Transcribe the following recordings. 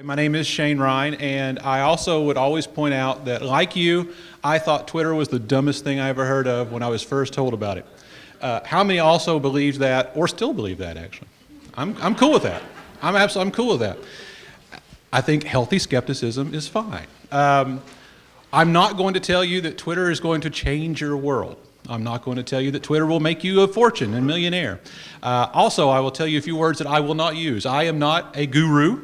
My name is Shane Ryan, and I also would always point out that, like you, I thought Twitter was the dumbest thing I ever heard of when I was first told about it. How many also believe that, or still believe that, actually? I'm cool with that. I'm cool with that. I think healthy skepticism is fine. I'm not going to tell you that Twitter is going to change your world. I'm not going to tell you that Twitter will make you a fortune and millionaire. Also, I will tell you a few words that I will not use. I am not a guru.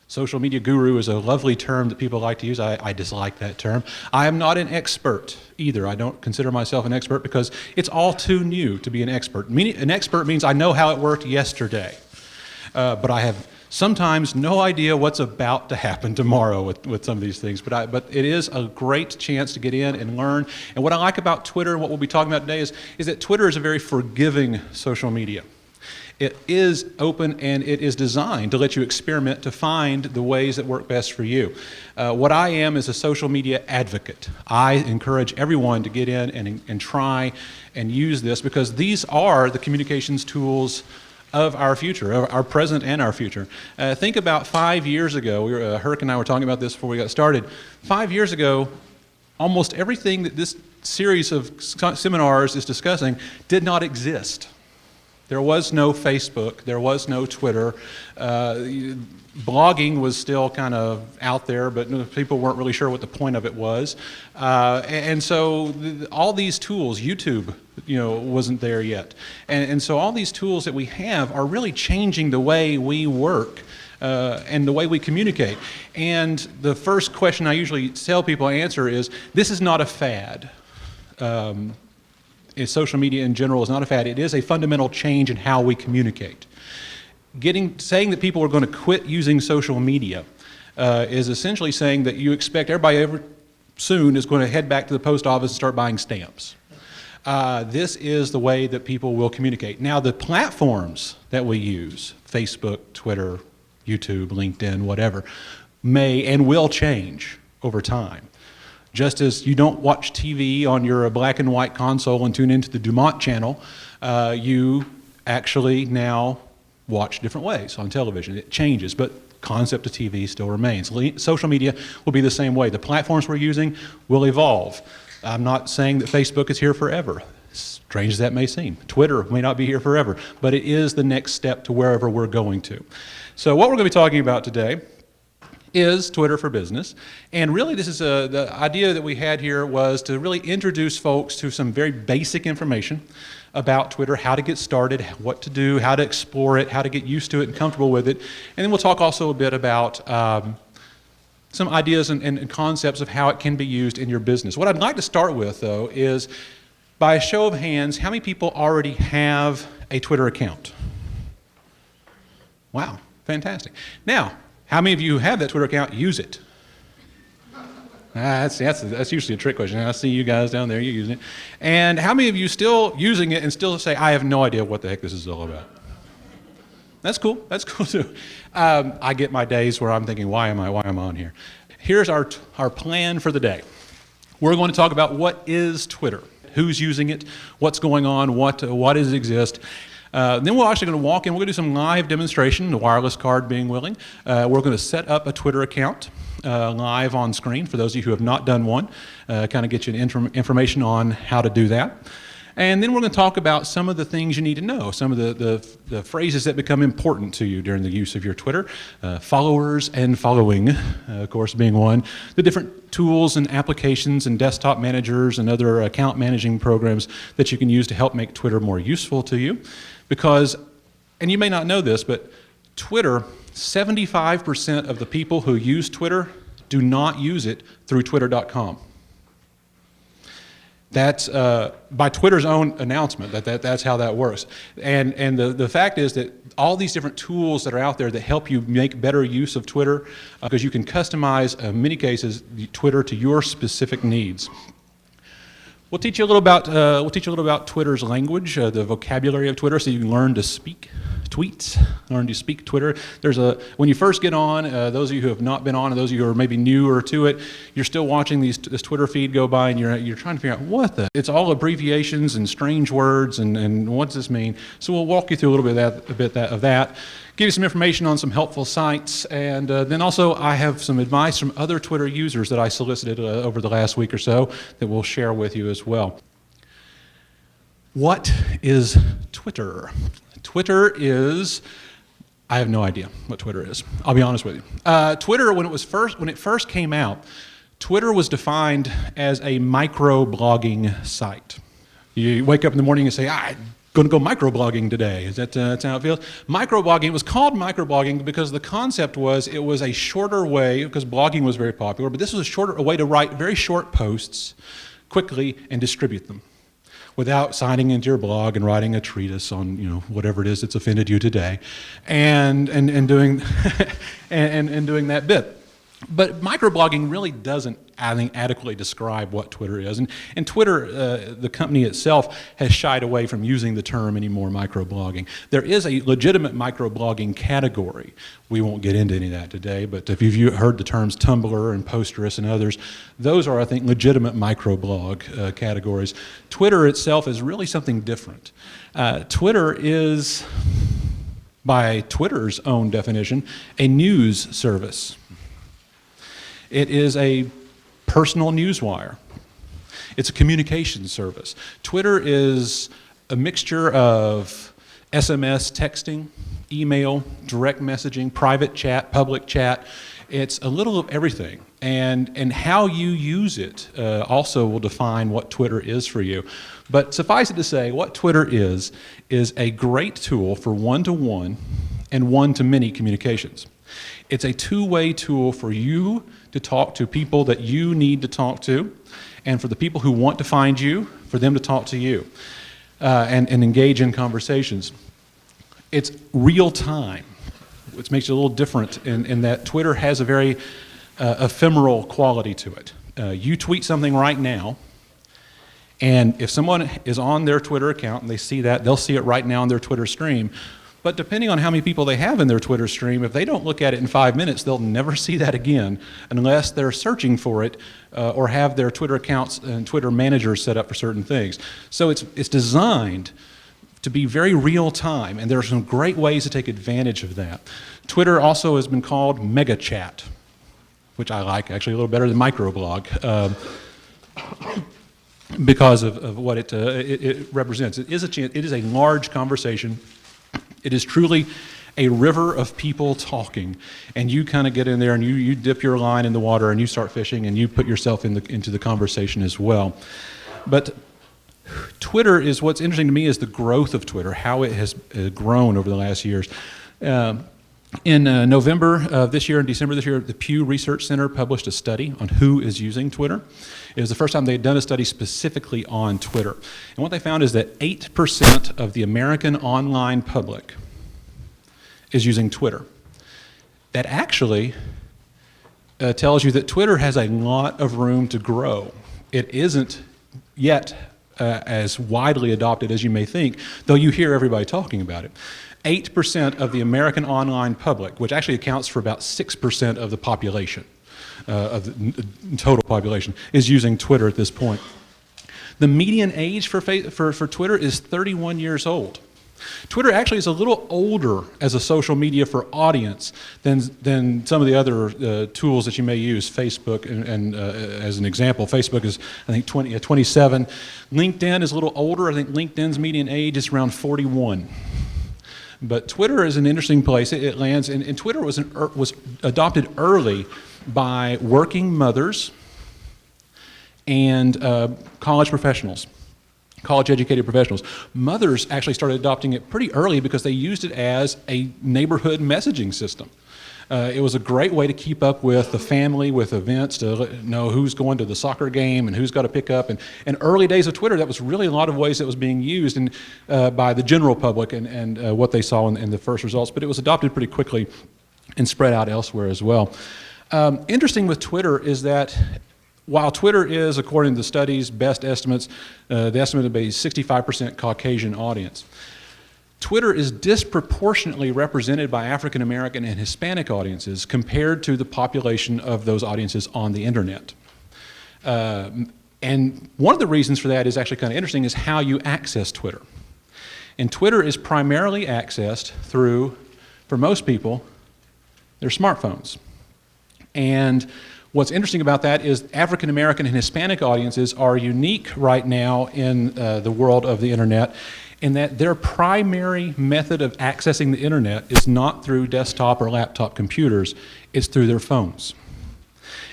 Social media guru is a lovely term that people like to use. I dislike that term. I am not an expert either. I don't consider myself an expert because it's all too new to be an expert. An expert means I know how it worked yesterday, but I have sometimes no idea what's about to happen tomorrow with some of these things. But it is a great chance to get in and learn. And what I like about Twitter and what we'll be talking about today is that Twitter is a very forgiving social media. It is open and it is designed to let you experiment to find the ways that work best for you. What I am is a social media advocate. I encourage everyone to get in and try and use this because these are the communications tools of our future, of our present and our future. Think about 5 years ago, Herc and I were talking about this before we got started. 5 years ago, almost everything that this series of seminars is discussing did not exist. There was no Facebook, there was no Twitter. Blogging was still kind of out there, but people weren't really sure what the point of it was. And so all these tools, YouTube, wasn't there yet. And so all these tools that we have are really changing the way we work and the way we communicate. And the first question I usually tell people to answer is, this is not a fad. Social media in general is not a fad. It is a fundamental change in how we communicate. Saying that people are going to quit using social media is essentially saying that you expect everybody soon is going to head back to the post office and start buying stamps. This is the way that people will communicate. Now, the platforms that we use, Facebook, Twitter, YouTube, LinkedIn, whatever, may and will change over time. Just as you don't watch TV on your black and white console and tune into the Dumont channel, you actually now watch different ways on television. It changes, but concept of TV still remains. Social media will be the same way. The platforms we're using will evolve. I'm not saying that Facebook is here forever. Strange as that may seem. Twitter may not be here forever, but it is the next step to wherever we're going to. So what we're going to be talking about today is Twitter for Business. And really this is the idea that we had here was to really introduce folks to some very basic information about Twitter, how to get started, what to do, how to explore it, how to get used to it and comfortable with it. And then we'll talk also a bit about some ideas and concepts of how it can be used in your business. What I'd like to start with, though, is by a show of hands, how many people already have a Twitter account? Wow, fantastic. Now, how many of you who have that Twitter account use it? That's usually a trick question. I see you guys down there, you're using it. And how many of you still using it and still say, I have no idea what the heck this is all about? That's cool too. I get my days where I'm thinking, why am I on here? Here's our plan for the day. We're going to talk about what is Twitter, who's using it, what's going on, what does exist. Then we're actually going to walk in, we're going to do some live demonstration, the wireless card being willing. We're going to set up a Twitter account live on screen for those of you who have not done one, kind of get you information on how to do that. And then we're going to talk about some of the things you need to know, some of the phrases that become important to you during the use of your Twitter. Followers and following, of course, being one. The different tools and applications and desktop managers and other account managing programs that you can use to help make Twitter more useful to you. Because, and you may not know this, but Twitter, 75% of the people who use Twitter do not use it through twitter.com. That's by Twitter's own announcement that's how that works. And the fact is that all these different tools that are out there that help you make better use of Twitter, because you can customize, in many cases, Twitter to your specific needs. We'll teach you a little about Twitter's language, the vocabulary of Twitter, so you can learn to speak tweets, learn to speak Twitter. When you first get on, those of you who have not been on, and those of you who are maybe newer to it, you're still watching this Twitter feed go by, and you're trying to figure out it's all abbreviations and strange words, and what does this mean? So we'll walk you through a little bit of that. Give you some information on some helpful sites, and then also I have some advice from other Twitter users that I solicited over the last week or so that we'll share with you as well. What is Twitter? Twitter is, I have no idea what Twitter is. I'll be honest with you. Twitter, when it first came out, Twitter was defined as a microblogging site. You wake up in the morning and say, I'm going to go microblogging today. That's how it feels? Microblogging, it was called microblogging because the concept was it was a shorter way, because blogging was very popular, but this was a way to write very short posts quickly and distribute them, without signing into your blog and writing a treatise on whatever it is that's offended you today, and doing and doing that bit. But microblogging really doesn't, I think, adequately describe what Twitter is. And Twitter, the company itself, has shied away from using the term anymore, microblogging. There is a legitimate microblogging category. We won't get into any of that today, but if you've heard the terms Tumblr and Posterous and others, those are, I think, legitimate microblog categories. Twitter itself is really something different. Twitter is, by Twitter's own definition, a news service. It is a personal newswire. It's a communication service. Twitter is a mixture of SMS texting, email, direct messaging, private chat, public chat. It's a little of everything. And how you use it also will define what Twitter is for you. But suffice it to say, what Twitter is a great tool for one-to-one and one-to-many communications. It's a two-way tool for you to talk to people that you need to talk to, and for the people who want to find you, for them to talk to you and engage in conversations. It's real time, which makes it a little different in that Twitter has a very ephemeral quality to it. You tweet something right now, and if someone is on their Twitter account and they see that, they'll see it right now on their Twitter stream. But depending on how many people they have in their Twitter stream, if they don't look at it in 5 minutes, they'll never see that again unless they're searching for it or have their Twitter accounts and Twitter managers set up for certain things. So it's designed to be very real time, and there are some great ways to take advantage of that. Twitter also has been called mega chat, which I like actually a little better than microblog because of what it represents. It is a large conversation. It is truly a river of people talking, and you kind of get in there and you dip your line in the water and you start fishing and you put yourself into the conversation as well. But Twitter is, what's interesting to me is the growth of Twitter, how it has grown over the last years. In November of this year and December this year, the Pew Research Center published a study on who is using Twitter. It was the first time they had done a study specifically on Twitter. And what they found is that 8% of the American online public is using Twitter. That actually tells you that Twitter has a lot of room to grow. It isn't yet as widely adopted as you may think, though you hear everybody talking about it. 8% of the American online public, which actually accounts for about 6% of the population, of the total population, is using Twitter at this point. The median age for Twitter is 31 years old. Twitter actually is a little older as a social media for audience than some of the other tools that you may use. Facebook, and as an example, Facebook is, I think, 27. LinkedIn is a little older. I think LinkedIn's median age is around 41. But Twitter is an interesting place. It lands, and Twitter was adopted early by working mothers and college professionals, college-educated professionals. Mothers actually started adopting it pretty early because they used it as a neighborhood messaging system. It was a great way to keep up with the family, with events, to know who's going to the soccer game and who's got to pick up. And early days of Twitter, that was really a lot of ways that was being used by the general public and what they saw in the first results. But it was adopted pretty quickly and spread out elsewhere as well. Interesting with Twitter is that while Twitter is, according to the study's best estimates, the estimate would be 65% Caucasian audience. Twitter is disproportionately represented by African American and Hispanic audiences compared to the population of those audiences on the internet. And one of the reasons for that is actually kind of interesting is how you access Twitter. And Twitter is primarily accessed through, for most people, their smartphones. And what's interesting about that is African American and Hispanic audiences are unique right now in the world of the internet, in that their primary method of accessing the internet is not through desktop or laptop computers, it's through their phones.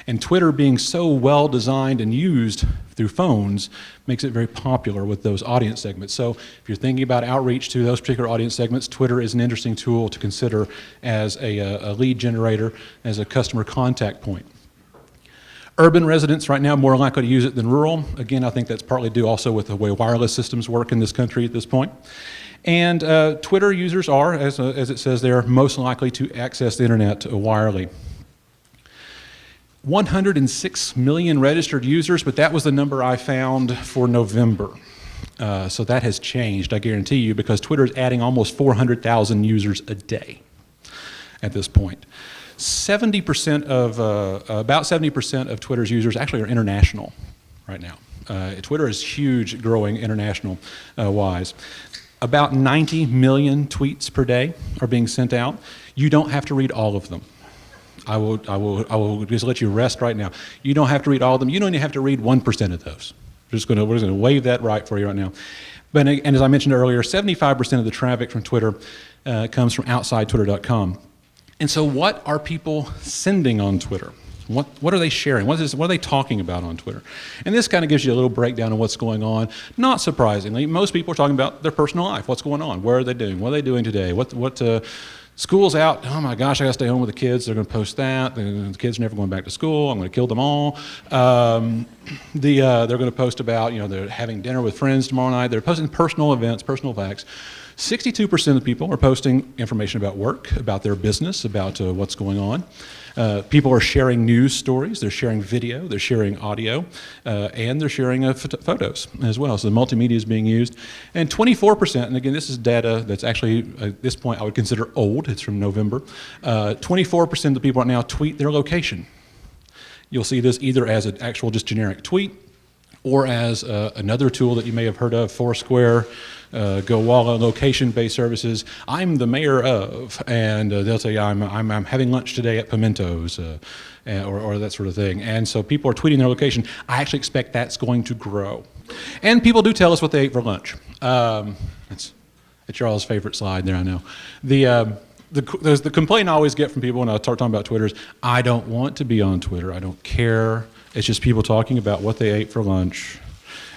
And Twitter being so well designed and used through phones makes it very popular with those audience segments. So if you're thinking about outreach to those particular audience segments, Twitter is an interesting tool to consider as a lead generator, as a customer contact point. Urban residents right now are more likely to use it than rural. Again, I think that's partly due also with the way wireless systems work in this country at this point. And Twitter users are, as it says there, most likely to access the internet wirely. 106 million registered users, but that was the number I found for November. So that has changed, I guarantee you, because Twitter is adding almost 400,000 users a day at this point. 70% of, about 70% of Twitter's users actually are international right now. Twitter is huge, growing international wise. About 90 million tweets per day are being sent out. You don't have to read all of them. I will just let you rest right now. You don't have to read all of them. You don't even have to read 1% of those. We're just going to wave that right for you right now. But, and as I mentioned earlier, 75% of the traffic from Twitter comes from outside Twitter.com. And so what are people sending on Twitter? What are they sharing? What are they talking about on Twitter? And this kind of gives you a little breakdown of what's going on. Not surprisingly, most people are talking about their personal life. What's going on? Where are they doing? What are they doing today? School's out. Oh my gosh, I got to stay home with the kids. They're going to post that. The kids are never going back to school. I'm going to kill them all. They're going to post about, they're having dinner with friends tomorrow night. They're posting personal events, personal facts. 62% of people are posting information about work, about their business, about what's going on. People are sharing news stories, they're sharing video, they're sharing audio, and they're sharing photos as well. So the multimedia is being used. And 24%, and again, this is data that's actually, at this point, I would consider old. It's from November. 24% of the people right now tweet their location. You'll see this either as an actual just generic tweet or as another tool that you may have heard of, Foursquare, Gowalla, location-based services. I'm the mayor of, and they'll say, I'm having lunch today at Pimento's, or that sort of thing. And so people are tweeting their location. I actually expect that's going to grow. And people do tell us what they ate for lunch. It's y'all's favorite slide there, I know. The complaint I always get from people when I start talking about Twitter is, I don't want to be on Twitter. I don't care. It's just people talking about what they ate for lunch.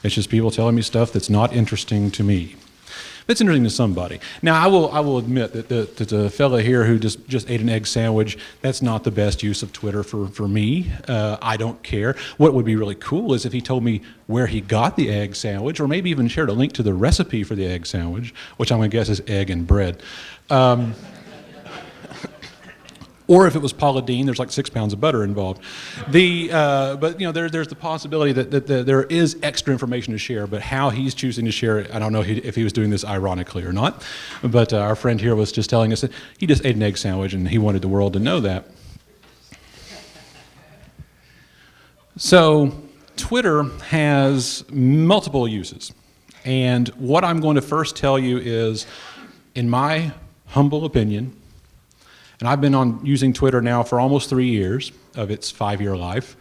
It's just people telling me stuff that's not interesting to me. It's interesting to somebody. Now, I will admit that the fella here who just ate an egg sandwich, that's not the best use of Twitter for me. I don't care. What would be really cool is if he told me where he got the egg sandwich, or maybe even shared a link to the recipe for the egg sandwich, which I'm going to guess is egg and bread. Or if it was Paula Deen, there's like 6 pounds of butter involved. But there's the possibility that there is extra information to share, but how he's choosing to share it, I don't know if he was doing this ironically or not. But our friend here was just telling us that he just ate an egg sandwich and he wanted the world to know that. So Twitter has multiple uses. And what I'm going to first tell you is, in my humble opinion, and I've been using Twitter now for almost 3 years of its 5-year life.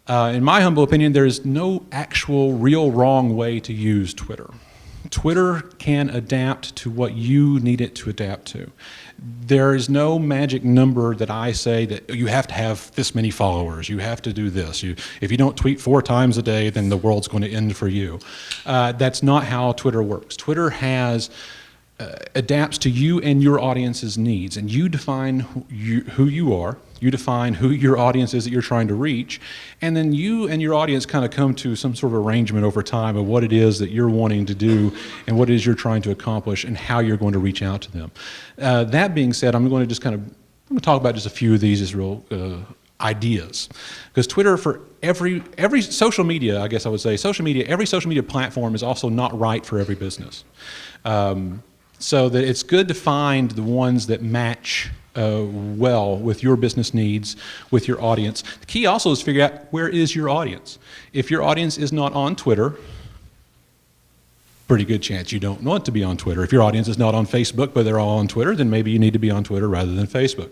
In my humble opinion, there is no actual real wrong way to use Twitter. Twitter can adapt to what you need it to adapt to. There is no magic number that I say that you have to have this many followers, you have to do this. If you don't tweet 4 times a day, then the world's going to end for you. That's not how Twitter works. Twitter adapts to you and your audience's needs, and you define who you are, you define who your audience is that you're trying to reach, and then you and your audience kind of come to some sort of arrangement over time of what it is that you're wanting to do and what it is you're trying to accomplish and how you're going to reach out to them. That being said, I'm going to talk about just a few of these as real ideas, because Twitter, for every social media, I guess I would say, every social media platform is also not right for every business. So that it's good to find the ones that match well with your business needs, with your audience. The key also is to figure out where is your audience. If your audience is not on Twitter, pretty good chance you don't want to be on Twitter. If your audience is not on Facebook, but they're all on Twitter, then maybe you need to be on Twitter rather than Facebook.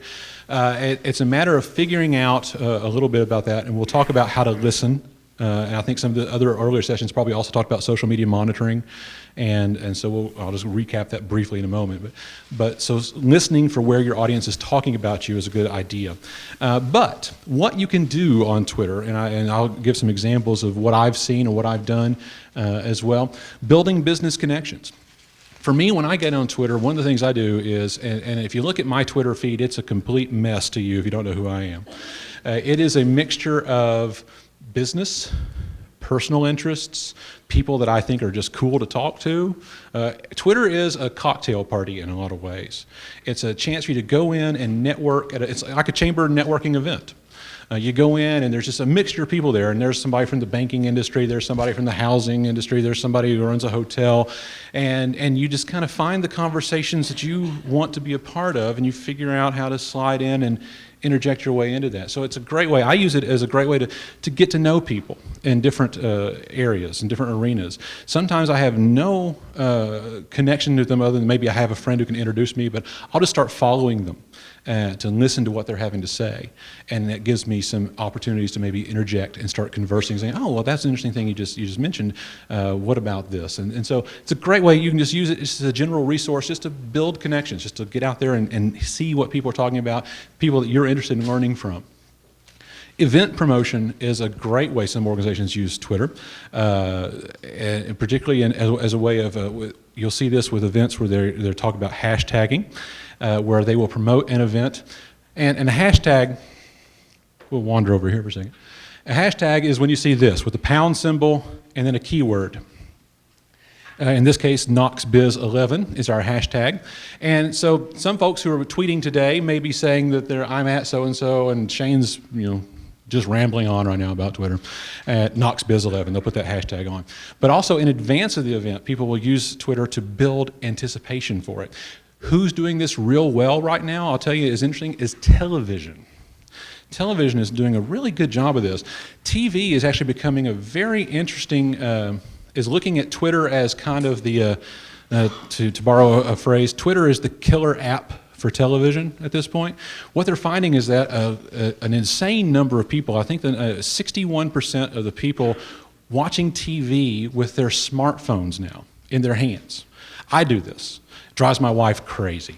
It's a matter of figuring out a little bit about that, and we'll talk about how to listen. And I think some of the other earlier sessions probably also talked about social media monitoring, and so I'll just recap that briefly in a moment. But so listening for where your audience is talking about you is a good idea. But what you can do on Twitter, and I'll give some examples of what I've seen and what I've done as well, building business connections. For me, when I get on Twitter, one of the things I do is, and if you look at my Twitter feed, it's a complete mess to you if you don't know who I am. It is a mixture of business, personal interests, people that I think are just cool to talk to. Twitter is a cocktail party in a lot of ways. It's a chance for you to go in and network. It's like a chamber networking event. You go in and there's just a mixture of people there, and there's somebody from the banking industry, there's somebody from the housing industry, there's somebody who runs a hotel, and you just kind of find the conversations that you want to be a part of, and you figure out how to slide in and interject your way into that. So it's a great way. I use it as a great way to get to know people in different areas, in different arenas. Sometimes I have no connection to them other than maybe I have a friend who can introduce me, but I'll just start following them to listen to what they're having to say. And that gives me some opportunities to maybe interject and start conversing, saying, oh, well, that's an interesting thing you just mentioned. What about this? And so it's a great way. You can just use it as a general resource just to build connections, just to get out there and see what people are talking about, people that you're interested in learning from. Event promotion is a great way some organizations use Twitter, and particularly as a way of, you'll see this with events where they're talking about hashtagging, where they will promote an event. And a hashtag, we'll wander over here for a second. A hashtag is when you see this with the pound symbol and then a keyword. In this case, KnoxBiz11 is our hashtag. And so some folks who are tweeting today may be saying that I'm at so-and-so, and Shane's, just rambling on right now about Twitter at KnoxBiz11. They'll put that hashtag on. But also in advance of the event, people will use Twitter to build anticipation for it. Who's doing this real well right now, I'll tell you, is interesting, is television. Television is doing a really good job of this. TV is actually becoming a very interesting, is looking at Twitter as kind of the, to borrow a phrase, Twitter is the killer app for television at this point. What they're finding is that an insane number of people, I think that 61% of the people watching TV with their smartphones now in their hands. I do this. It drives my wife crazy.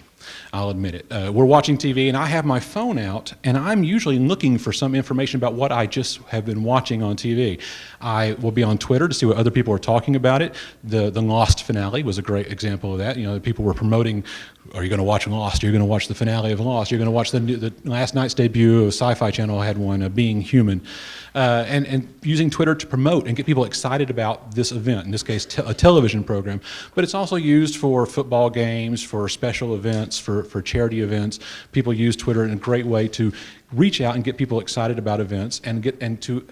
I'll admit it. We're watching TV and I have my phone out and I'm usually looking for some information about what I just have been watching on TV. I will be on Twitter to see what other people are talking about it. The Lost finale was a great example of that. People were promoting, are you going to watch Lost? Are you going to watch the finale of Lost? You're going to watch the last night's debut of Sci-Fi Channel had one, Being Human. And using Twitter to promote and get people excited about this event, in this case a television program, but it's also used for football games, for special events, for charity events. People use Twitter in a great way to reach out and get people excited about events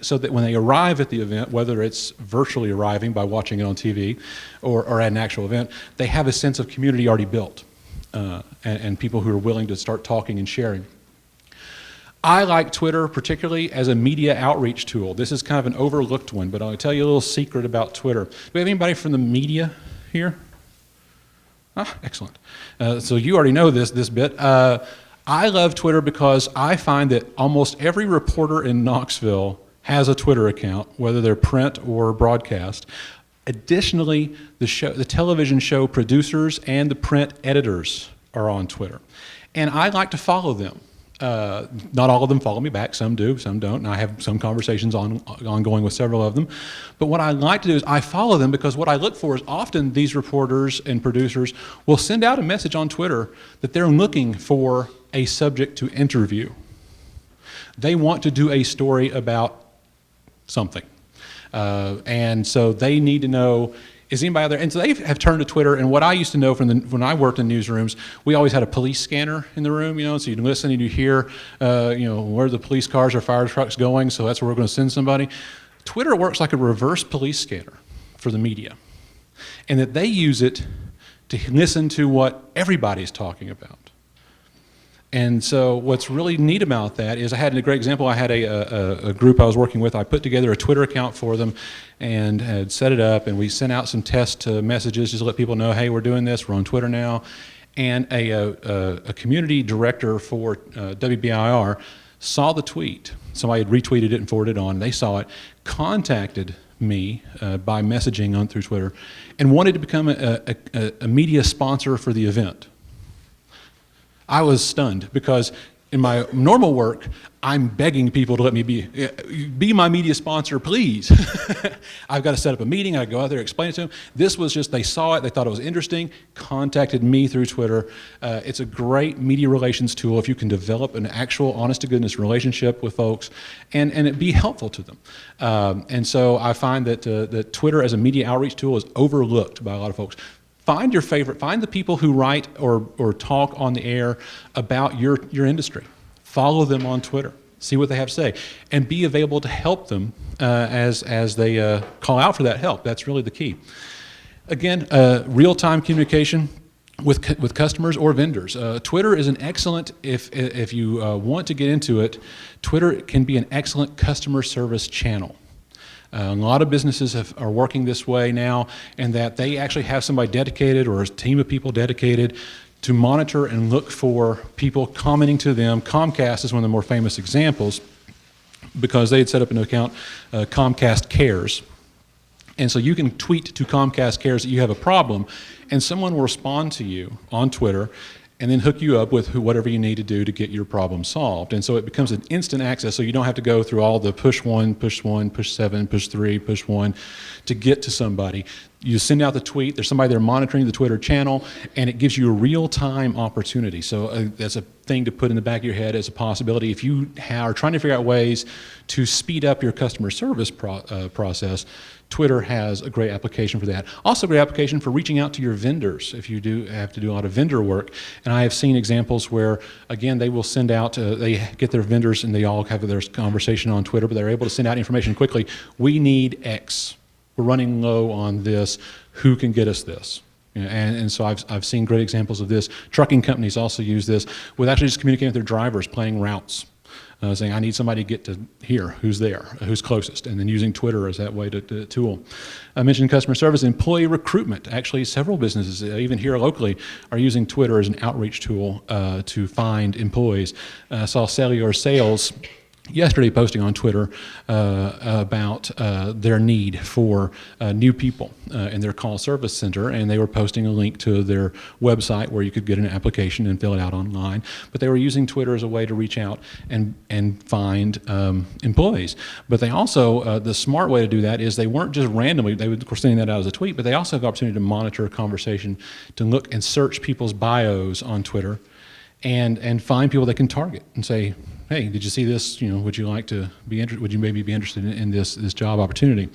so that when they arrive at the event, whether it's virtually arriving by watching it on TV or at an actual event, they have a sense of community already built and people who are willing to start talking and sharing. I like Twitter particularly as a media outreach tool. This is kind of an overlooked one, but I'll tell you a little secret about Twitter. Do we have anybody from the media here? Ah, excellent. So you already know this bit. I love Twitter because I find that almost every reporter in Knoxville has a Twitter account, whether they're print or broadcast. Additionally, the television show producers and the print editors are on Twitter. And I like to follow them. Not all of them follow me back, some do, some don't, and I have some conversations ongoing with several of them. But what I like to do is I follow them because what I look for is often these reporters and producers will send out a message on Twitter that they're looking for a subject to interview. They want to do a story about something. And so they need to know, is anybody out there? And so they have turned to Twitter, and what I used to know from when I worked in newsrooms, we always had a police scanner in the room, so you can listen and you hear, where the police cars or fire trucks going, so that's where we're going to send somebody. Twitter works like a reverse police scanner for the media, and that they use it to listen to what everybody's talking about. And so what's really neat about that is I had a great example. I had a group I was working with. I put together a Twitter account for them and had set it up, and we sent out some test messages just to let people know, hey, we're doing this, we're on Twitter now. And a community director for WBIR saw the tweet. Somebody had retweeted it and forwarded it on. They saw it, contacted me by messaging through Twitter, and wanted to become a media sponsor for the event. I was stunned because in my normal work, I'm begging people to let me be my media sponsor, please. I've got to set up a meeting. I go out there, explain it to them. This was just, they saw it, they thought it was interesting, contacted me through Twitter. It's a great media relations tool if you can develop an actual honest-to-goodness relationship with folks and it be helpful to them. And so I find that Twitter as a media outreach tool is overlooked by a lot of folks. Find your favorite, find the people who write or talk on the air about your industry. Follow them on Twitter, see what they have to say, and be available to help them as they call out for that help. That's really the key. Again, real-time communication with customers or vendors. Twitter is an excellent, if you want to get into it, Twitter can be an excellent customer service channel. A lot of businesses are working this way now, and that they actually have somebody dedicated or a team of people dedicated to monitor and look for people commenting to them. Comcast is one of the more famous examples because they had set up an account, Comcast Cares. And so you can tweet to Comcast Cares that you have a problem, and someone will respond to you on Twitter and then hook you up with whatever you need to do to get your problem solved. And so it becomes an instant access, so you don't have to go through all the push 1, push 7, push 3, push 1 to get to somebody. You send out the tweet, there's somebody there monitoring the Twitter channel, and it gives you a real-time opportunity. So that's a thing to put in the back of your head as a possibility. If you are trying to figure out ways to speed up your customer service process, Twitter has a great application for that. Also a great application for reaching out to your vendors if you do have to do a lot of vendor work. And I have seen examples where, again, they will send out, they get their vendors and they all have their conversation on Twitter, but they're able to send out information quickly. We need X. We're running low on this. Who can get us this? You know, and so I've seen great examples of this. Trucking companies also use this with actually just communicating with their drivers, planning routes. Saying, I need somebody to get to here, who's there, who's closest, and then using Twitter as that way to tool. I mentioned customer service, employee recruitment. Actually, several businesses, even here locally, are using Twitter as an outreach tool to find employees. I saw Cellular Sales yesterday posting on Twitter about their need for new people in their call service center, and they were posting a link to their website where you could get an application and fill it out online. But they were using Twitter as a way to reach out and find employees. But they also, the smart way to do that is they weren't just randomly, they would of course sending that out as a tweet, but they also have the opportunity to monitor a conversation, to look and search people's bios on Twitter and find people they can target and say, hey, did you see this? You know, would you like to be interested? Would you maybe be interested in this job opportunity?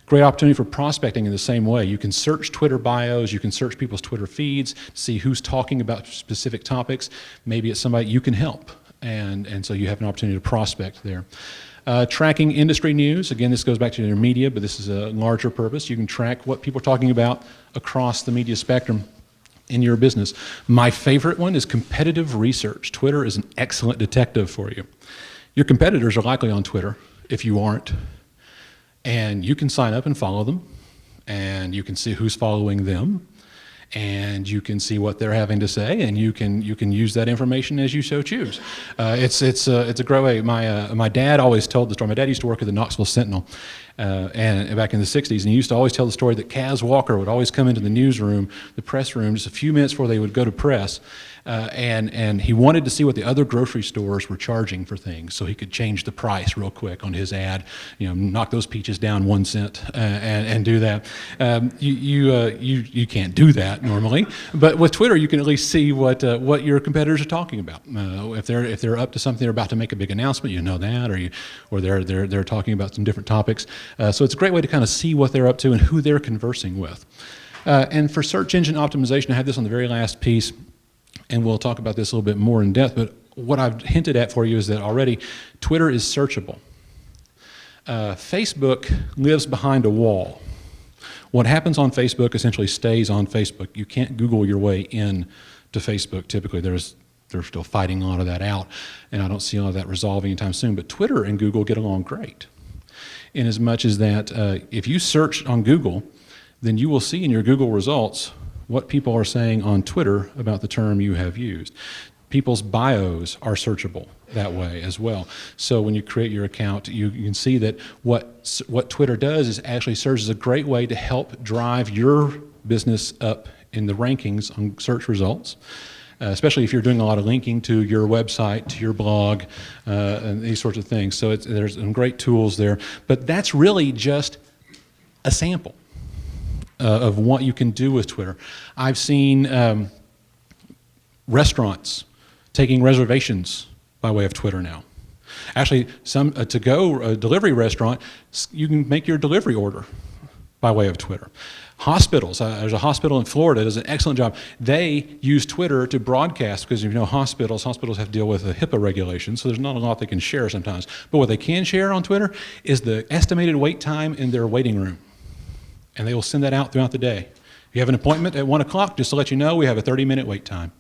Great opportunity for prospecting in the same way. You can search Twitter bios, you can search people's Twitter feeds, see who's talking about specific topics. Maybe it's somebody you can help, and so you have an opportunity to prospect there. Tracking industry news. Again, this goes back to your media, but this is a larger purpose. You can track what people are talking about across the media spectrum in your business. My favorite one is competitive research. Twitter is an excellent detective for you. Your competitors are likely on Twitter if you aren't, and you can sign up and follow them, and you can see who's following them, and you can see what they're having to say, and you can use that information as you so choose. It's a great way. My dad always told the story. My dad used to work at the Knoxville Sentinel, and back in the 60s, and he used to always tell the story that Kaz Walker would always come into the newsroom, the press room, just a few minutes before they would go to press, and he wanted to see what the other grocery stores were charging for things, so he could change the price real quick on his ad. You know, knock those peaches down 1 cent, and do that. You can't do that normally, but with Twitter, you can at least see what your competitors are talking about. If they're up to something, they're about to make a big announcement, you know that, or they're talking about some different topics. So it's a great way to kind of see what they're up to and who they're conversing with. And for search engine optimization, I had this on the very last piece, and we'll talk about this a little bit more in depth, but what I've hinted at for you is that already Twitter is searchable. Facebook lives behind a wall. What happens on Facebook essentially stays on Facebook. You can't Google your way in to Facebook typically. They're still fighting a lot of that out, and I don't see a lot of that resolving anytime soon. But Twitter and Google get along great, in as much as that if you search on Google, then you will see in your Google results what people are saying on Twitter about the term you have used. People's bios are searchable that way as well. So when you create your account, you can see that what Twitter does is actually serves as a great way to help drive your business up in the rankings on search results, especially if you're doing a lot of linking to your website, to your blog, and these sorts of things. So there's some great tools there. But that's really just a sample of what you can do with Twitter. I've seen restaurants taking reservations by way of Twitter now. Actually, some to-go delivery restaurant, you can make your delivery order by way of Twitter. Hospitals, there's a hospital in Florida that does an excellent job. They use Twitter to broadcast, because hospitals have to deal with the HIPAA regulations, so there's not a lot they can share sometimes. But what they can share on Twitter is the estimated wait time in their waiting room. And they will send that out throughout the day. If you have an appointment at 1 o'clock, just to let you know, we have a 30-minute wait time.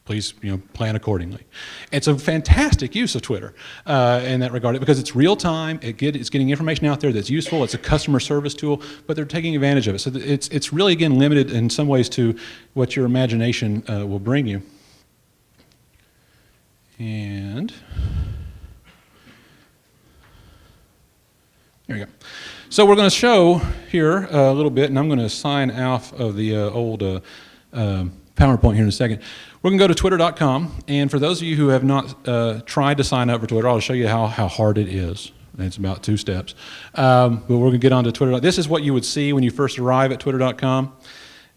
Please, plan accordingly. It's a fantastic use of Twitter in that regard, because it's real time. It's getting information out there that's useful. It's a customer service tool, but they're taking advantage of it. So it's really, again, limited in some ways to what your imagination will bring you. And there you go. So we're going to show here a little bit, and I'm going to sign off of the old PowerPoint here in a second. We're going to go to twitter.com, and for those of you who have not tried to sign up for Twitter, I'll show you how hard it is. It's about 2 steps. But we're going to get on to Twitter. This is what you would see when you first arrive at twitter.com,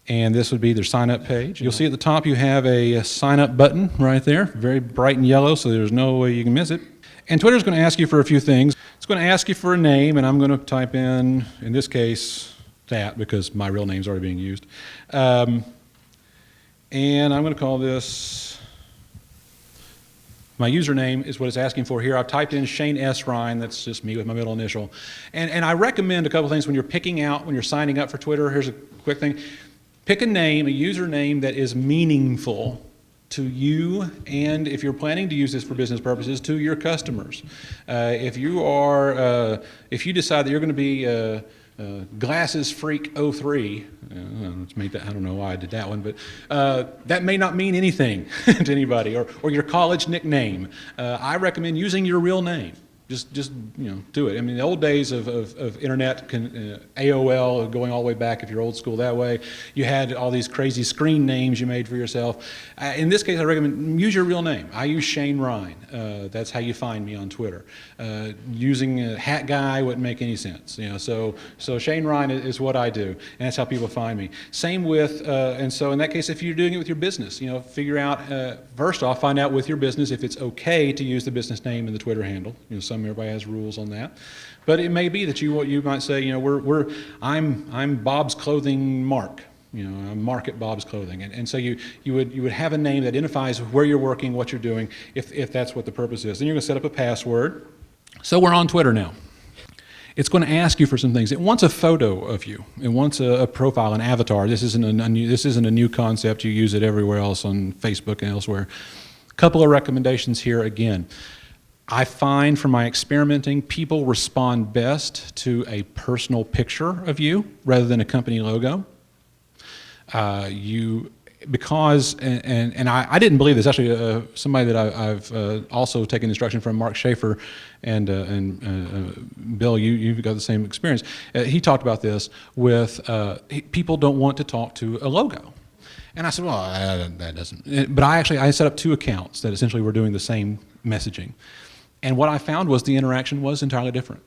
and this would be their sign-up page. You'll see at the top you have a sign-up button right there, very bright and yellow, so there's no way you can miss it. And Twitter's going to ask you for a few things. It's going to ask you for a name, and I'm going to type in this case, that, because my real name's already being used. And I'm going to call this, my username is what it's asking for here. I've typed in Shane S. Ryan, that's just me with my middle initial. And I recommend a couple things when you're signing up for Twitter. Here's a quick thing. Pick a name, a username that is meaningful to you, and if you're planning to use this for business purposes, to your customers. If you decide that you're going to be Glasses Freak 03, I don't know why I did that one, but that may not mean anything to anybody, or your college nickname. I recommend using your real name. Just do it. I mean, the old days of internet, AOL, going all the way back, if you're old school that way, you had all these crazy screen names you made for yourself. In this case, I recommend use your real name. I use Shane Ryan. That's how you find me on Twitter. Using a hat guy wouldn't make any sense. So Shane Ryan is what I do, and that's how people find me. Same with, and so in that case, if you're doing it with your business, figure out, first off, find out with your business if it's okay to use the business name in the Twitter handle. Everybody has rules on that, but it may be that you might say, I'm Bob's Clothing Mark. I'm Mark at Bob's Clothing, and so you would have a name that identifies where you're working, what you're doing, if that's what the purpose is. Then you're going to set up a password. So we're on Twitter now. It's going to ask you for some things. It wants a photo of you. It wants a profile, an avatar. This isn't a new concept. You use it everywhere else on Facebook and elsewhere. A couple of recommendations here again. I find from my experimenting, people respond best to a personal picture of you rather than a company logo. I didn't believe this. Actually, somebody that I've also taken instruction from, Mark Schaefer, and Bill, you've got the same experience. He talked about this with people don't want to talk to a logo. And I said, well, that doesn't. But I set up 2 accounts that essentially were doing the same messaging. And what I found was the interaction was entirely different.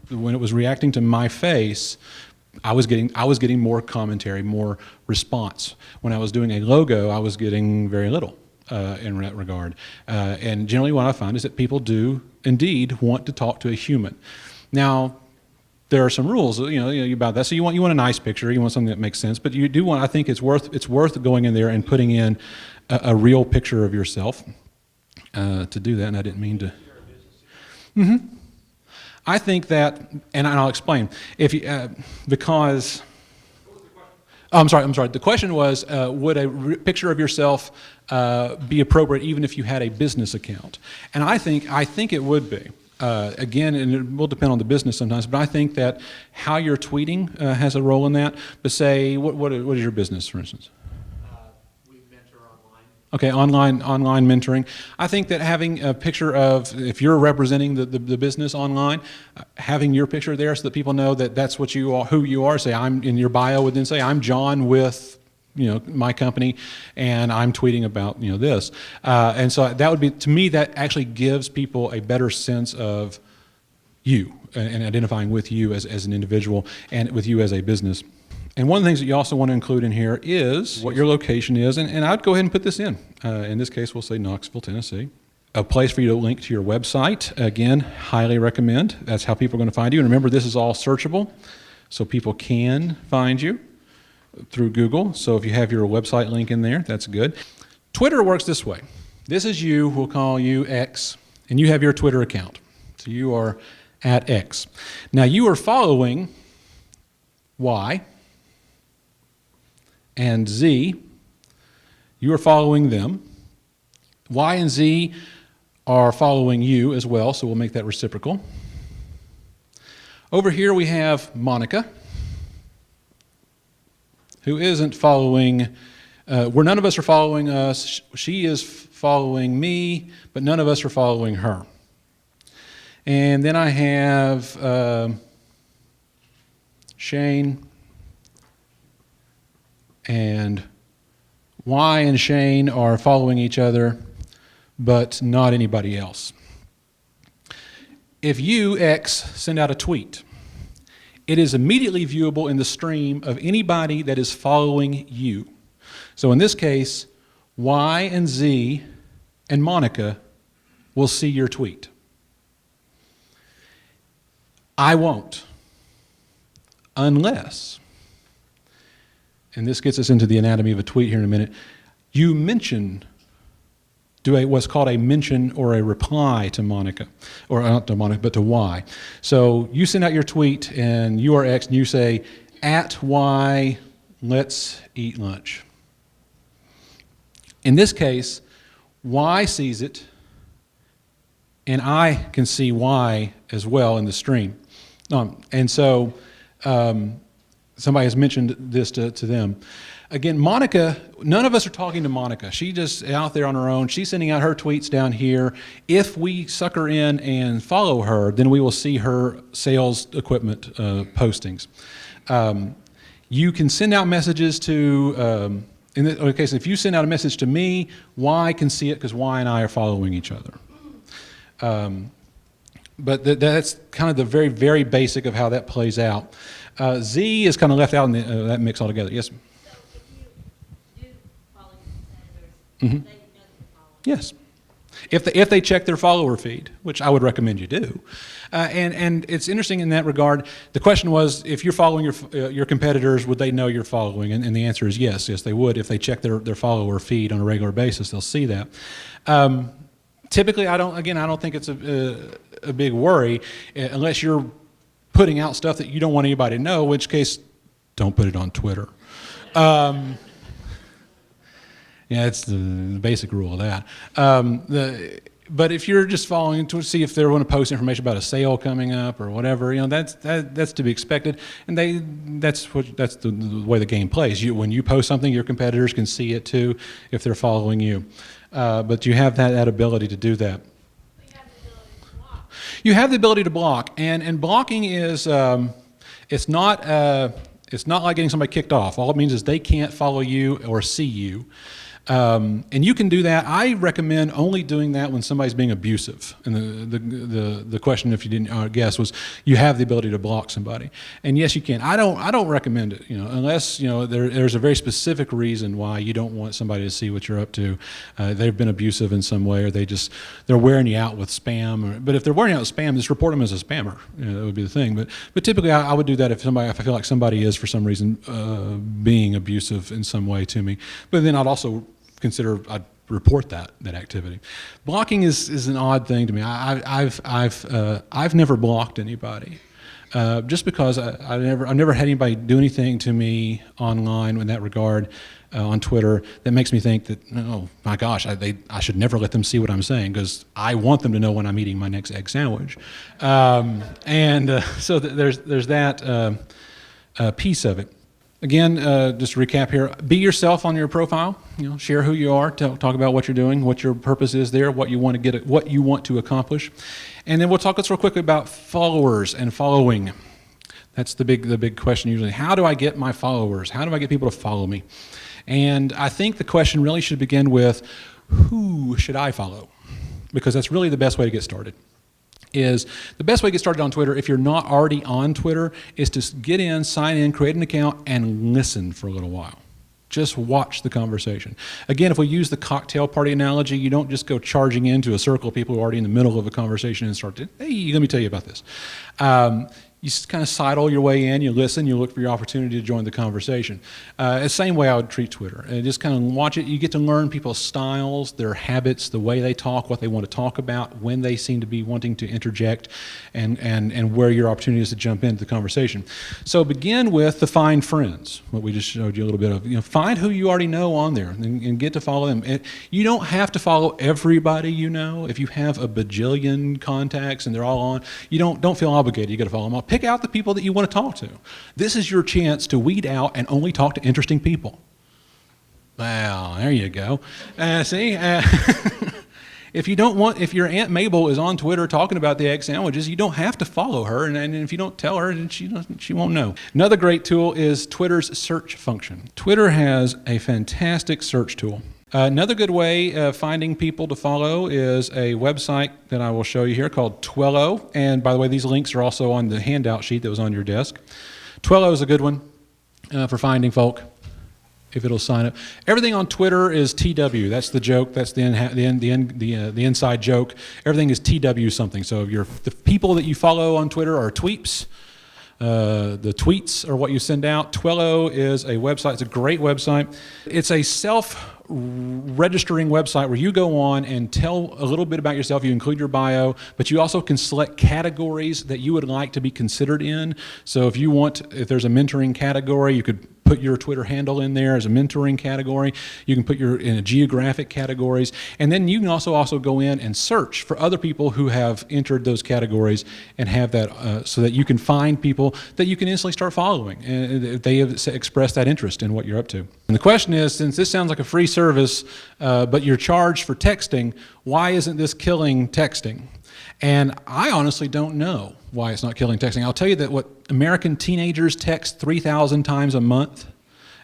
When it was reacting to my face, I was getting more commentary, more response. When I was doing a logo, I was getting very little in that regard. And generally what I find is that people do indeed want to talk to a human. Now, there are some rules, about that. So you want a nice picture, you want something that makes sense, but you do want. I think it's worth going in there and putting in a real picture of yourself to do that. And I didn't mean to. Mm-hmm. I think that, and I'll explain, if you, because, oh, I'm sorry. The question was, would a picture of yourself be appropriate even if you had a business account? And I think it would be. Again, and it will depend on the business sometimes, but I think that how you're tweeting has a role in that. But say, what is your business, for instance? We mentor online. Okay, online mentoring. I think that having a picture of, if you're representing the business online, having your picture there so that people know that that's what you are, who you are. Say, I'm in your bio would then say, I'm John with, my company, and I'm tweeting about, this. And so that would be, to me, that actually gives people a better sense of you and identifying with you as an individual and with you as a business. And one of the things that you also want to include in here is what your location is, and I'd go ahead and put this in. In this case, we'll say Knoxville, Tennessee. A place for you to link to your website. Again, highly recommend. That's how people are going to find you. And remember, this is all searchable, so people can find you through Google. So if you have your website link in there, that's good. Twitter works this way. This is you, we'll call you X, and you have your Twitter account. So you are at X. Now you are following Y and Z. You are following them. Y and Z are following you as well, so we'll make that reciprocal. Over here we have Monica, who isn't following, where none of us are following us. She is following me, but none of us are following her. And then I have Shane, and Y and Shane are following each other, but not anybody else. If you, X, send out a tweet, it is immediately viewable in the stream of anybody that is following you. So in this case, Y and Z and Monica will see your tweet. I won't, unless, and this gets us into the anatomy of a tweet here in a minute, you mention, do what's called a mention or a reply to Monica, or not to Monica, but to Y. So you send out your tweet and you are X and you say, at Y, let's eat lunch. In this case, Y sees it and I can see Y as well in the stream. And so somebody has mentioned this to them. Again, Monica, none of us are talking to Monica. She's just out there on her own. She's sending out her tweets down here. If we suck her in and follow her, then we will see her sales equipment postings. You can send out messages to, in the case, if you send out a message to me, Y can see it because Y and I are following each other. But that's kind of the very, very basic of how that plays out. Z is kind of left out in that mix altogether. Yes? Mm-hmm. Yes, if they check their follower feed, which I would recommend you do, and it's interesting in that regard. The question was, if you're following your competitors, would they know you're following? And the answer is yes, they would. If they check their follower feed on a regular basis, they'll see that. Typically, I don't think it's a big worry unless you're putting out stuff that you don't want anybody to know. In which case, don't put it on Twitter. Yeah, it's the basic rule of that. But if you're just following to see if they want to post information about a sale coming up or whatever, that's to be expected. And that's the way the game plays. When you post something, your competitors can see it too if they're following you. But you have that ability to do that. You have the ability to block, and blocking is it's not like getting somebody kicked off. All it means is they can't follow you or see you. And you can do that. I recommend only doing that when somebody's being abusive. And the question, if you didn't guess, was you have the ability to block somebody. And yes, you can. I don't recommend it. Unless there's a very specific reason why you don't want somebody to see what you're up to. They've been abusive in some way, or they're wearing you out with spam. But if they're wearing you out with spam, just report them as a spammer. That would be the thing. But typically, I would do that if I feel like somebody is for some reason being abusive in some way to me. But then I'd also consider, I'd report that activity. Blocking is an odd thing to me. I've never blocked anybody. Just because I've never had anybody do anything to me online in that regard on Twitter that makes me think that, oh my gosh, I should never let them see what I'm saying, because I want them to know when I'm eating my next egg sandwich. So there's that piece of it. Again, just to recap here, be yourself on your profile. Share who you are. Talk about what you're doing, what your purpose is there, what you want to get, what you want to accomplish, and then we'll talk real quickly about followers and following. That's the big question usually. How do I get my followers? How do I get people to follow me? And I think the question really should begin with, who should I follow? Because that's really the best way to get started. The best way to get started on Twitter, if you're not already on Twitter, is to get in, sign in, create an account, and listen for a little while. Just watch the conversation. Again, if we use the cocktail party analogy, you don't just go charging into a circle of people who are already in the middle of a conversation and start to, hey, let me tell you about this. You just kind of sidle your way in, you listen, you look for your opportunity to join the conversation. The same way I would treat Twitter. Just kind of watch it. You get to learn people's styles, their habits, the way they talk, what they want to talk about, when they seem to be wanting to interject, and where your opportunity is to jump into the conversation. So begin with the find friends, what we just showed you a little bit of. Find who you already know on there and get to follow them. You don't have to follow everybody you know. If you have a bajillion contacts and they're all on, you don't feel obligated. You got to follow them all. Pick out the people that you want to talk to. This is your chance to weed out and only talk to interesting people. Well, there you go. See, if your Aunt Mabel is on Twitter talking about the egg sandwiches, you don't have to follow her, and if you don't tell her, then she won't know. Another great tool is Twitter's search function. Twitter has a fantastic search tool. Another good way of finding people to follow is a website that I will show you here called Twello. And by the way, these links are also on the handout sheet that was on your desk. Twello is a good one for finding folk, if it'll sign up. Everything on Twitter is TW. That's the joke. That's the inside joke. Everything is TW something. So the people that you follow on Twitter are tweeps. The tweets are what you send out. Twello is a website. It's a great website. It's a self-registering website where you go on and tell a little bit about yourself. You include your bio, but you also can select categories that you would like to be considered in. So if there's a mentoring category, you could put your Twitter handle in there as a mentoring category. You can put in geographic categories, and then you can also go in and search for other people who have entered those categories and have that so that you can find people that you can instantly start following, and they have expressed that interest in what you're up to. And the question is, since this sounds like a free service, but you're charged for texting, why isn't this killing texting? And I honestly don't know why it's not killing texting. I'll tell you that what American teenagers text 3,000 times a month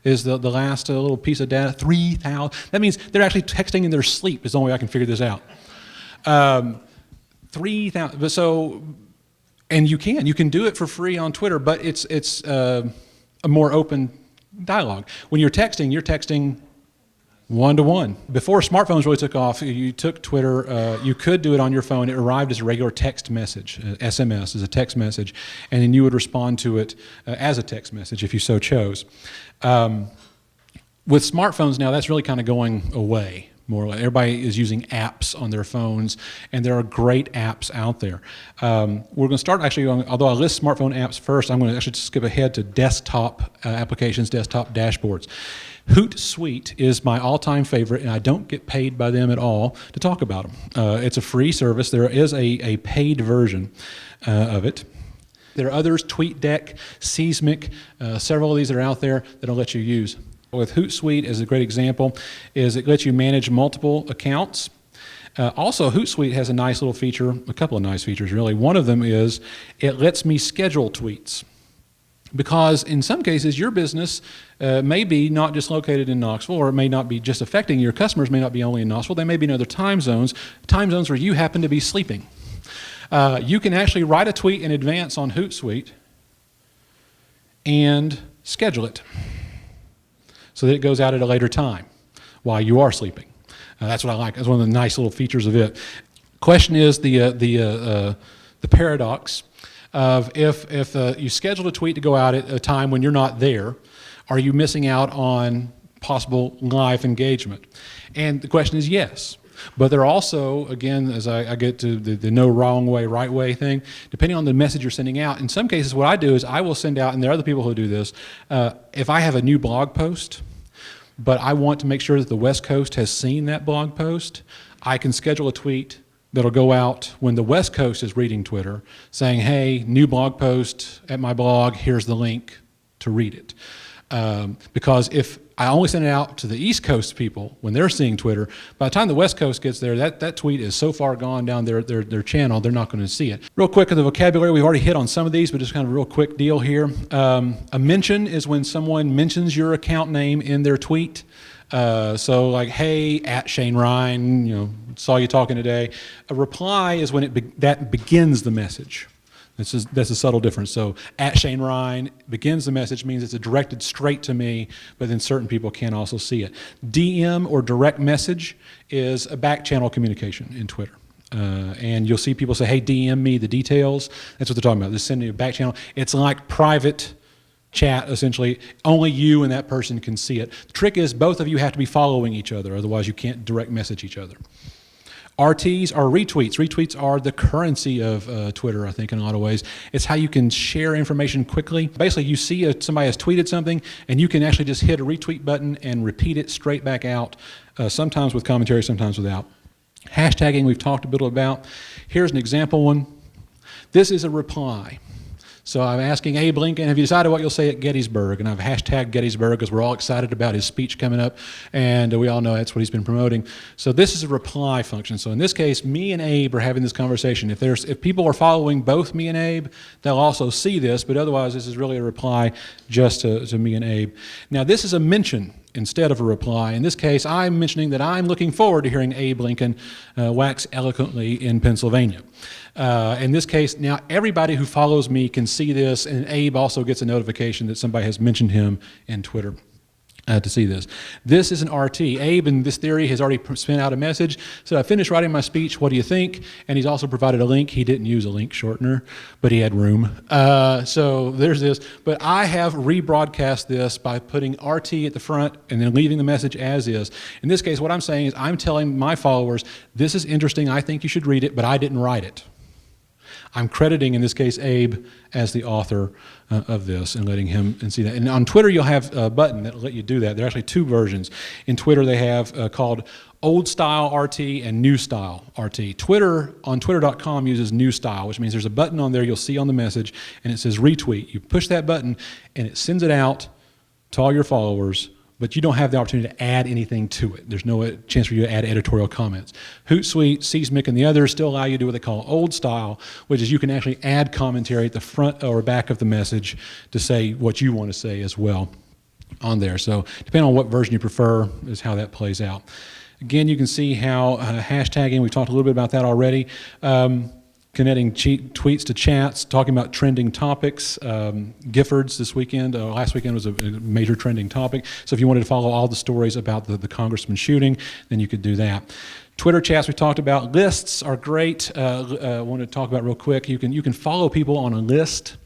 is the last little piece of data. 3,000. That means they're actually texting in their sleep is the only way I can figure this out. 3,000. So, and you can do it for free on Twitter, but it's a more open dialogue. When you're texting one-to-one. Before smartphones really took off, you took Twitter, you could do it on your phone. It arrived as a regular text message, SMS as a text message, and then you would respond to it as a text message if you so chose. With smartphones now, that's really kind of going away. More or less. Everybody is using apps on their phones, and there are great apps out there. We're going to start actually, although I list smartphone apps first, I'm going to actually skip ahead to desktop applications, desktop dashboards. Hootsuite is my all-time favorite, and I don't get paid by them at all to talk about them. It's a free service. There is a paid version of it. There are others, TweetDeck, Seismic, several of these that are out there that I'll let you use. With Hootsuite as a great example is it lets you manage multiple accounts. Also, Hootsuite has a nice little feature, a couple of nice features really. One of them is it lets me schedule tweets. Because in some cases, your business may be not just located in Knoxville, or it may not be just affecting your customers, may not be only in Knoxville, they may be in other time zones where you happen to be sleeping. You can actually write a tweet in advance on Hootsuite and schedule it so that it goes out at a later time while you are sleeping. That's what I like. That's one of the nice little features of it. Question is the paradox of if you schedule a tweet to go out at a time when you're not there, are you missing out on possible live engagement? And the question is yes. But there are also, again, as I get to the no wrong way, right way thing, depending on the message you're sending out, in some cases what I do is I will send out, and there are other people who do this, if I have a new blog post, but I want to make sure that the West Coast has seen that blog post, I can schedule a tweet that'll go out when the West Coast is reading Twitter, saying, hey, new blog post at my blog, here's the link to read it. Because if I only send it out to the East Coast people when they're seeing Twitter, by the time the West Coast gets there, that tweet is so far gone down their channel, they're not going to see it. Real quick, the vocabulary, we've already hit on some of these, but just kind of a real quick deal here. A mention is when someone mentions your account name in their tweet. So like, hey, at Shane Ryan, saw you talking today. A reply is when that begins the message. That's a subtle difference. So at Shane Ryan begins the message, means it's directed straight to me, but then certain people can also see it. DM or direct message is a back channel communication in Twitter. And you'll see people say, hey, DM me the details. That's what they're talking about. They're sending you a back channel. It's like private chat, essentially. Only you and that person can see it. The trick is both of you have to be following each other, otherwise you can't direct message each other. RTs are retweets. Retweets are the currency of Twitter, I think, in a lot of ways. It's how you can share information quickly. Basically, you see somebody has tweeted something, and you can actually just hit a retweet button and repeat it straight back out, sometimes with commentary, sometimes without. Hashtagging, we've talked a bit about. Here's an example one. This is a reply. So I'm asking Abe Lincoln, have you decided what you'll say at Gettysburg? And I've hashtagged Gettysburg because we're all excited about his speech coming up, and we all know that's what he's been promoting. So this is a reply function. So in this case, me and Abe are having this conversation. If people are following both me and Abe, they'll also see this, but otherwise this is really a reply just to me and Abe. Now this is a mention instead of a reply. In this case, I'm mentioning that I'm looking forward to hearing Abe Lincoln wax eloquently in Pennsylvania. In this case, now everybody who follows me can see this, and Abe also gets a notification that somebody has mentioned him in Twitter to see this. This is an RT. Abe, in this theory, has already sent out a message. So I finished writing my speech, what do you think? And he's also provided a link. He didn't use a link shortener, but he had room. So there's this. But I have rebroadcast this by putting RT at the front and then leaving the message as is. In this case, what I'm saying is I'm telling my followers, this is interesting, I think you should read it, but I didn't write it. I'm crediting, in this case, Abe as the author of this and letting him see that. And on Twitter, you'll have a button that will let you do that. There are actually two versions. In Twitter, they have called Old Style RT and New Style RT. Twitter, on twitter.com, uses New Style, which means there's a button on there you'll see on the message, and it says retweet. You push that button, and it sends it out to all your followers, but you don't have the opportunity to add anything to it. There's no chance for you to add editorial comments. Hootsuite, Seismic, and the others still allow you to do what they call old style, which is you can actually add commentary at the front or back of the message to say what you want to say as well on there. So depending on what version you prefer is how that plays out. Again, you can see how hashtagging, we've talked a little bit about that already. Connecting tweets to chats, talking about trending topics. Giffords this weekend, last weekend was a major trending topic. So if you wanted to follow all the stories about the congressman shooting, then you could do that. Twitter chats we talked about. Lists are great. I want to talk about real quick. You can follow people on a list.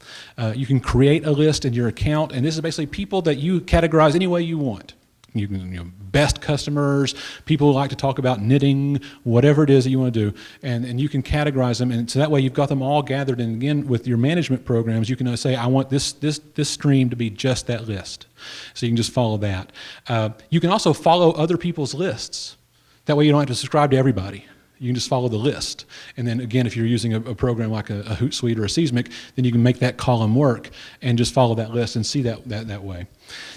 You can create a list in your account, and this is basically people that you categorize any way you want. You can, best customers, people who like to talk about knitting, whatever it is that you want to do, and you can categorize them, and so that way you've got them all gathered. And again, with your management programs, you can say, I want this stream to be just that list. So you can just follow that. You can also follow other people's lists. That way you don't have to subscribe to everybody. You can just follow the list. And then again, if you're using a program like a Hootsuite or a Seismic, then you can make that column work and just follow that list and see that way.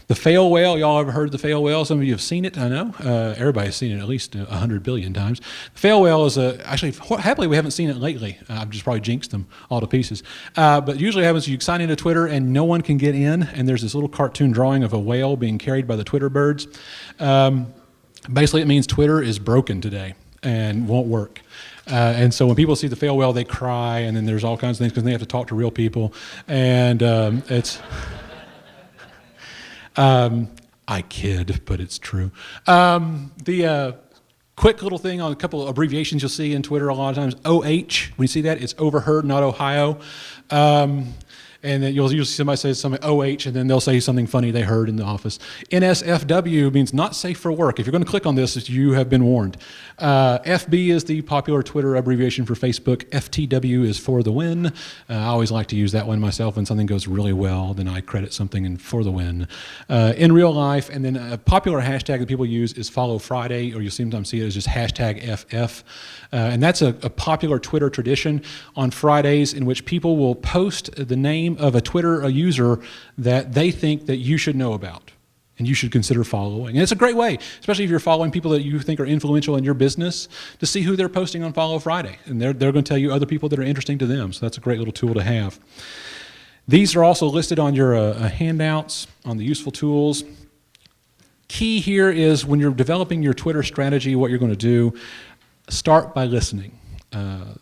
The fail whale, y'all ever heard of the fail whale? Some of you have seen it, I know. Everybody's seen it at least 100 billion times. The fail whale is actually, happily we haven't seen it lately. I've just probably jinxed them all to pieces. But usually what happens is you sign into Twitter and no one can get in, and there's this little cartoon drawing of a whale being carried by the Twitter birds. Basically it means Twitter is broken today and won't work. And so when people see the fail whale, they cry, and then there's all kinds of things because they have to talk to real people. And it's, I kid, but it's true. The quick little thing on a couple of abbreviations you'll see in Twitter a lot of times. OH, when you see that, it's overheard, not Ohio. And then you'll usually see somebody say something OH, and then they'll say something funny they heard in the office. NSFW means not safe for work. If you're going to click on this, you have been warned. FB is the popular Twitter abbreviation for Facebook. FTW is for the win. I always like to use that one myself. When something goes really well, then I credit something in for the win. In real life, and then a popular hashtag that people use is Follow Friday, or you'll sometimes see it as just hashtag FF. And that's a popular Twitter tradition on Fridays in which people will post the name of a Twitter user that they think that you should know about and you should consider following. And it's a great way, especially if you're following people that you think are influential in your business, to see who they're posting on Follow Friday. And they're going to tell you other people that are interesting to them. So that's a great little tool to have. These are also listed on your handouts, on the useful tools. Key here is when you're developing your Twitter strategy, what you're going to do, start by listening.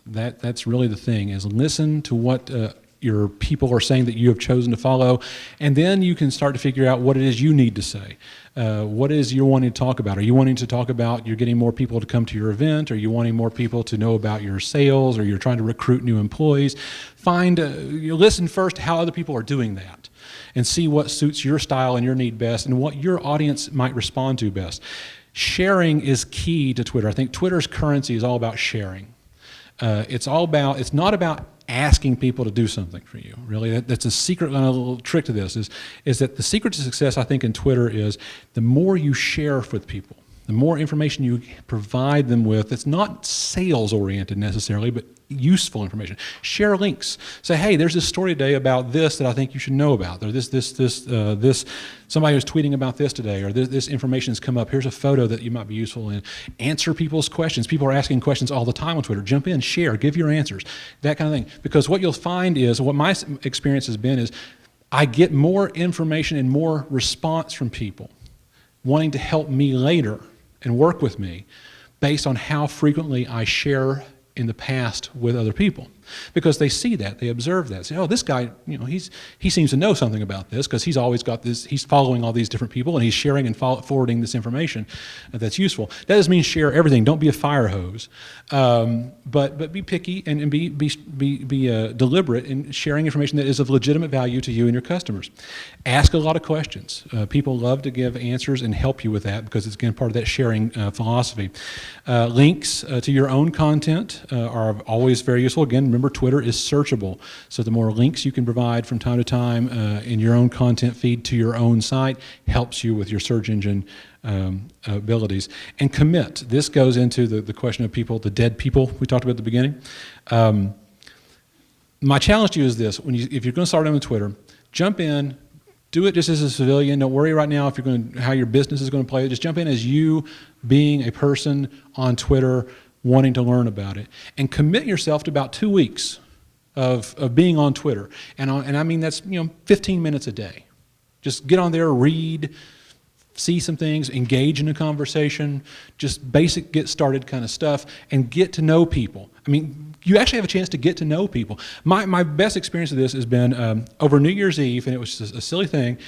That's really the thing, is listen to what your people are saying that you have chosen to follow, and then you can start to figure out what it is you need to say. What is you're wanting to talk about? Are you wanting to talk about you're getting more people to come to your event? Are you wanting more people to know about your sales? Or you're trying to recruit new employees? You listen first to how other people are doing that, and see what suits your style and your need best, and what your audience might respond to best. Sharing is key to Twitter. I think Twitter's currency is all about sharing. It's not about asking people to do something for you. Really, that's a secret, a little trick to this, is that the secret to success, I think, in Twitter is the more you share with people, the more information you provide them with. It's not sales-oriented necessarily, but useful information. Share links. Say, hey, there's this story today about this that I think you should know about. Or this somebody was tweeting about this today, or this information has come up. Here's a photo that you might be useful in. Answer people's questions. People are asking questions all the time on Twitter. Jump in, share, give your answers, that kind of thing. Because what you'll find is, what my experience has been is, I get more information and more response from people wanting to help me later and work with me based on how frequently I share in the past with other people, because they see that, they observe that, say, oh, this guy, he seems to know something about this, because he's always got this, he's following all these different people, and he's sharing and forwarding this information that's useful. That doesn't mean share everything. Don't be a fire hose, but be picky and be deliberate in sharing information that is of legitimate value to you and your customers. Ask a lot of questions. People love to give answers and help you with that, because it's, again, part of that sharing philosophy. Links to your own content are always very useful. Again, remember, Twitter is searchable, so the more links you can provide from time to time in your own content feed to your own site helps you with your search engine abilities. And commit. This goes into the question of people, the dead people we talked about at the beginning. My challenge to you is this: if you're going to start on Twitter, jump in. Do it just as a civilian. Don't worry right now how your business is going to play it. Just jump in as you being a person on Twitter, wanting to learn about it, and commit yourself to about 2 weeks of being on Twitter. And I mean, that's 15 minutes a day. Just get on there, read, see some things, engage in a conversation, just basic get started kind of stuff, and get to know people. I mean, you actually have a chance to get to know people. My best experience of this has been over New Year's Eve, and it was just a silly thing.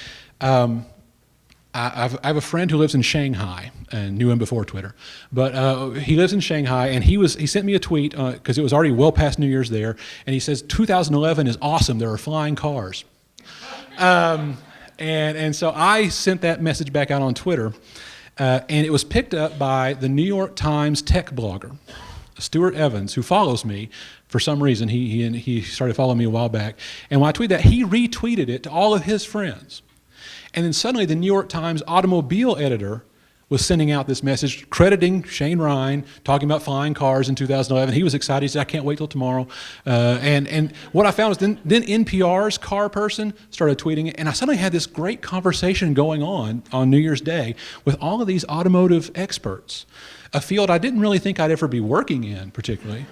I have a friend who lives in Shanghai, and knew him before Twitter, but he lives in Shanghai, and he sent me a tweet because it was already well past New Year's there, and he says 2011 is awesome. There are flying cars, and so I sent that message back out on Twitter, and it was picked up by the New York Times tech blogger, Stuart Evans, who follows me for some reason. He started following me a while back, and when I tweeted that, he retweeted it to all of his friends. And then suddenly the New York Times automobile editor was sending out this message crediting Shane Ryan, talking about flying cars in 2011. He was excited. He said, I can't wait till tomorrow. And what I found was then NPR's car person started tweeting it, and I suddenly had this great conversation going on New Year's Day with all of these automotive experts, a field I didn't really think I'd ever be working in particularly.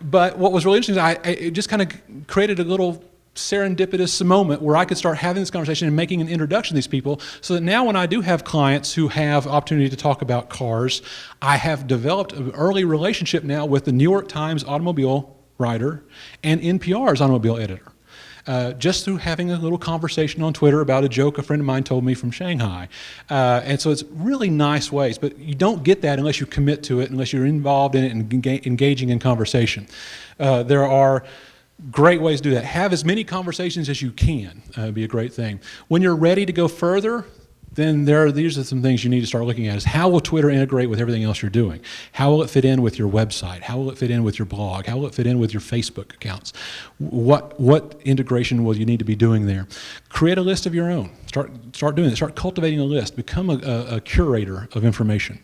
But what was really interesting is it just kind of created a little serendipitous moment where I could start having this conversation and making an introduction to these people, so that now when I do have clients who have opportunity to talk about cars, I have developed an early relationship now with the New York Times automobile writer and NPR's automobile editor, just through having a little conversation on Twitter about a joke a friend of mine told me from Shanghai. And so it's really nice ways, but you don't get that unless you commit to it, unless you're involved in it and engaging in conversation. There are Great ways to do that. Have as many conversations as you can. Be a great thing. When you're ready to go further, then these are some things you need to start looking at is how will Twitter integrate with everything else you're doing? How will it fit in with your website? How will it fit in with your blog? How will it fit in with your Facebook accounts? What integration will you need to be doing there? Create a list of your own. Start doing it. Start cultivating a list. Become a curator of information.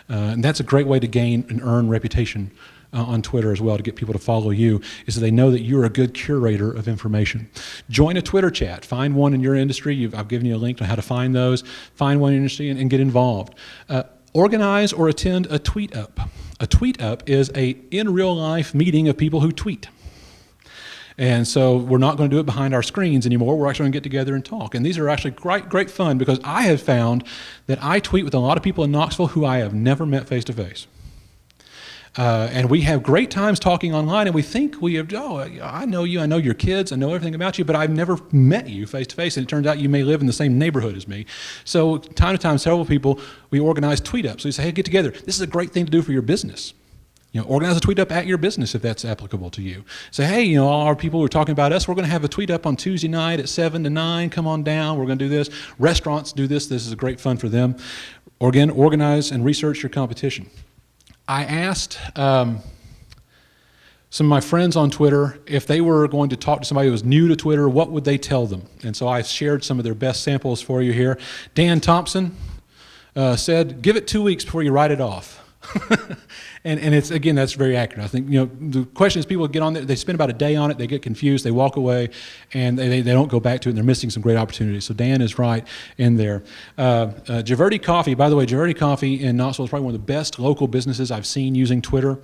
And that's a great way to gain and earn reputation on Twitter as well, to get people to follow you, is that they know that you're a good curator of information. Join a Twitter chat. Find one in your industry. I've given you a link on how to find those. Find one in your industry and get involved. Organize or attend a tweet up. A tweet up is a in real life meeting of people who tweet. And so we're not going to do it behind our screens anymore. We're actually going to get together and talk. And these are actually great fun, because I have found that I tweet with a lot of people in Knoxville who I have never met face to face. And we have great times talking online, and we think I know you, I know your kids, I know everything about you, but I've never met you face to face, and it turns out you may live in the same neighborhood as me. So time to time, several people, we organize tweet ups. So we say, hey, get together. This is a great thing to do for your business. Organize a tweet up at your business if that's applicable to you. Say, hey, all our people who are talking about us, we're going to have a tweet up on Tuesday night at 7 to 9. Come on down. We're going to do this. Restaurants do this. This is a great fun for them. Again, organize and research your competition. I asked some of my friends on Twitter if they were going to talk to somebody who was new to Twitter, what would they tell them? And so I shared some of their best samples for you here. Dan Thompson said, give it 2 weeks before you write it off. And it's, again, that's very accurate. I think, the question is, people get on there, they spend about a day on it, they get confused, they walk away, and they don't go back to it, and they're missing some great opportunities. So Dan is right in there. Javerdi Coffee, by the way, Javerdi Coffee in Knoxville is probably one of the best local businesses I've seen using Twitter.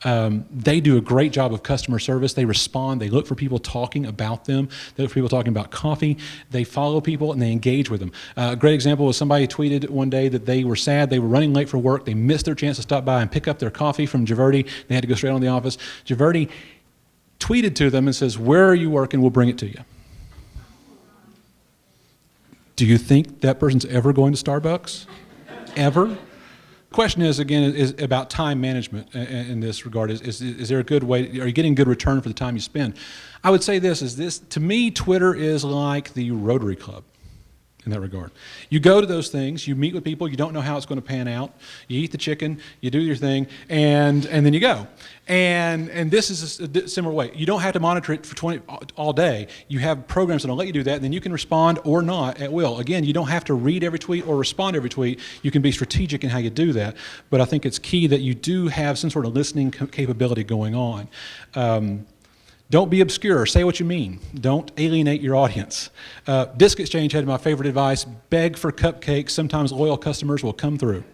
They do a great job of customer service. They respond. They look for people talking about them. They look for people talking about coffee. They follow people and they engage with them. A great example was somebody tweeted one day that they were sad. They were running late for work. They missed their chance to stop by and pick up their coffee from Javerdi. They had to go straight on to the office. Javerdi tweeted to them and says, where are you working? We'll bring it to you. Do you think that person's ever going to Starbucks? Ever? Question is, again, is about time management in this regard. Is there a good way, are you getting good return for the time you spend? I would say this, to me, Twitter is like the Rotary Club in that regard. You go to those things, you meet with people, you don't know how it's going to pan out, you eat the chicken, you do your thing, and then you go. And this is a similar way. You don't have to monitor it for all day. You have programs that will let you do that, and then you can respond or not at will. Again, you don't have to read every tweet or respond to every tweet. You can be strategic in how you do that, but I think it's key that you do have some sort of listening capability going on. Don't be obscure. Say what you mean. Don't alienate your audience. Disc Exchange had my favorite advice: beg for cupcakes. Sometimes loyal customers will come through.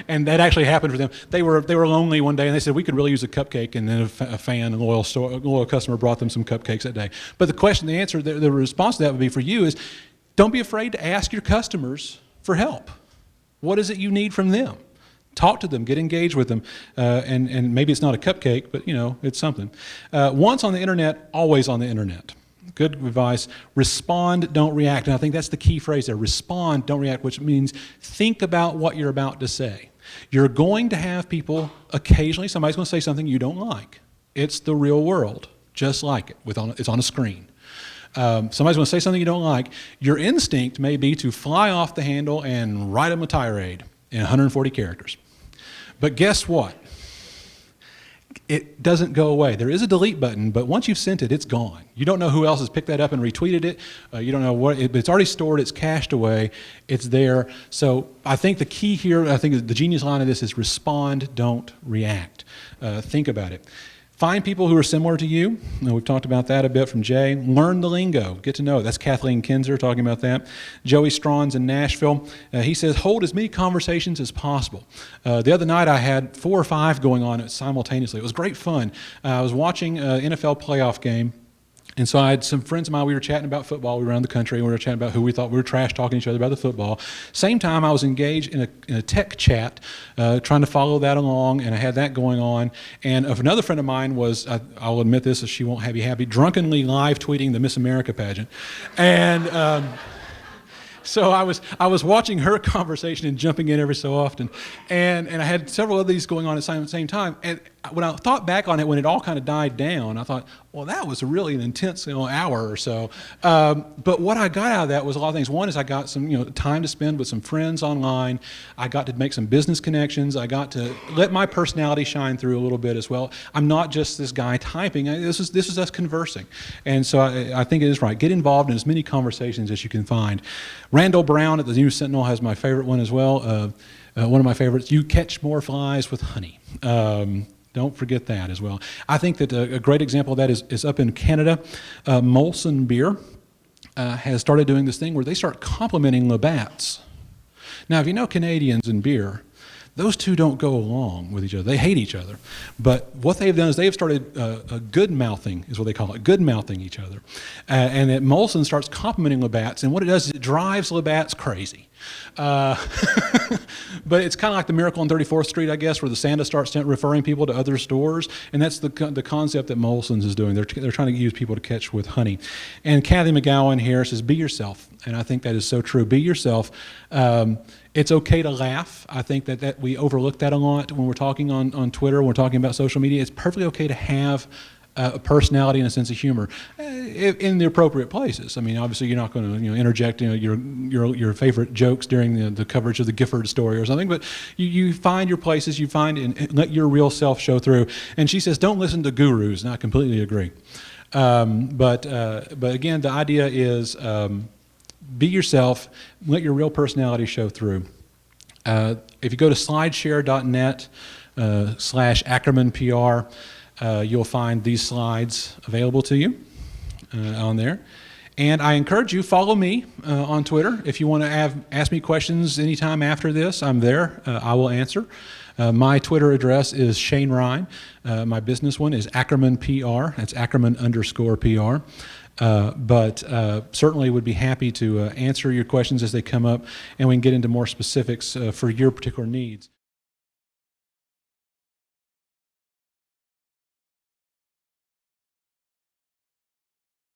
And that actually happened for them. They were lonely one day, and they said, we could really use a cupcake. And then a loyal customer brought them some cupcakes that day. But the response to that would be for you is, don't be afraid to ask your customers for help. What is it you need from them? Talk to them, get engaged with them, and maybe it's not a cupcake, but it's something. Once on the internet, always on the internet. Good advice. Respond, don't react. And I think that's the key phrase there. Respond, don't react, which means think about what you're about to say. You're going to have people, occasionally, somebody's going to say something you don't like. It's the real world, just like it. It's on a screen. Somebody's going to say something you don't like. Your instinct may be to fly off the handle and write them a tirade in 140 characters. But guess what? It doesn't go away. There is a delete button, but once you've sent it, it's gone. You don't know who else has picked that up and retweeted it. You don't know what, it's already stored, it's cached away, it's there. So I think the key here, I think the genius line of this is respond, don't react. Think about it. Find people who are similar to you. We've talked about that a bit from Jay. Learn the lingo. Get to know it. That's Kathleen Kinzer talking about that. Joey Straughns in Nashville. He says, hold as many conversations as possible. The other night I had 4 or 5 going on simultaneously. It was great fun. I was watching an NFL playoff game. And so I had some friends of mine, we were chatting about football, we were around the country, and we were chatting about who we thought we were trash talking to each other about the football. Same time I was engaged in a tech chat, trying to follow that along, and I had that going on. And another friend of mine was, I'll admit this, she won't have you happy, drunkenly live tweeting the Miss America pageant. And So I was watching her conversation and jumping in every so often, and I had several of these going on at the same time. And when I thought back on it, when it all kind of died down, I thought, well, that was really an intense hour or so. But what I got out of that was a lot of things. One is I got some time to spend with some friends online. I got to make some business connections. I got to let my personality shine through a little bit as well. I'm not just this guy typing. This is us conversing, and so I think it is right. Get involved in as many conversations as you can find. Randall Brown at the News Sentinel has my favorite one as well. One of my favorites. You catch more flies with honey. Don't forget that as well. I think that a great example of that is up in Canada. Molson Beer has started doing this thing where they start complimenting Labatt's. Now, if you know Canadians and beer, those two don't go along with each other. They hate each other. But what they've done is they've started good-mouthing, is what they call it, good-mouthing each other. And that Molson starts complimenting Labatt's, and what it does is it drives Labatt's crazy. But it's kind of like the Miracle on 34th Street, I guess, where the Santa starts referring people to other stores, and that's the concept that Molson's is doing. They're trying to use people to catch with honey. And Kathy McGowan here says, be yourself, and I think that is so true. Be yourself. It's okay to laugh. I think that we overlook that a lot when we're talking on Twitter, when we're talking about social media. It's perfectly okay to have a personality and a sense of humor in the appropriate places. I mean, obviously, you're not going to interject your favorite jokes during the coverage of the Gifford story or something, but you find your places, you find and let your real self show through. And she says, don't listen to gurus, and I completely agree. But again, the idea is be yourself, let your real personality show through. If you go to slideshare.net /AckermanPR, you'll find these slides available to you on there. And I encourage you, follow me on Twitter. If you want to ask me questions anytime after this, I'm there. I will answer. My Twitter address is Shane Ryan. My business one is AckermanPR. That's Ackerman_PR. But certainly would be happy to answer your questions as they come up, and we can get into more specifics for your particular needs.